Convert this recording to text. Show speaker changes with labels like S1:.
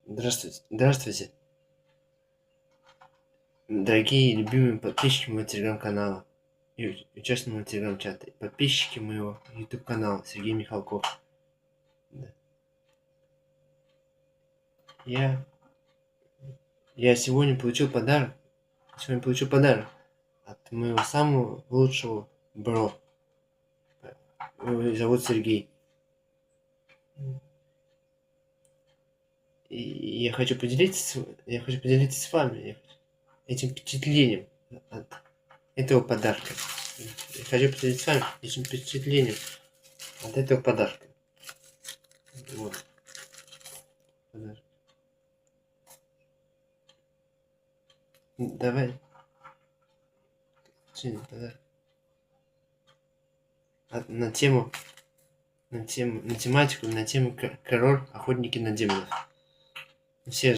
S1: Здравствуйте. Здравствуйте, дорогие и любимые подписчики моего телеграм-канала и участники моего телеграм-чата, и подписчики моего YouTube-канала Сергей Михалков. Да. Я, я сегодня получил подарок. От моего самого лучшего бро. Его зовут Сергей. И я хочу поделиться с вами этим впечатлением от этого подарка. Я хочу поделиться с вами этим впечатлением от этого подарка. Вот. Подарок. Давай. Подарок. На тематику, на тему король, охотники на демонов. Все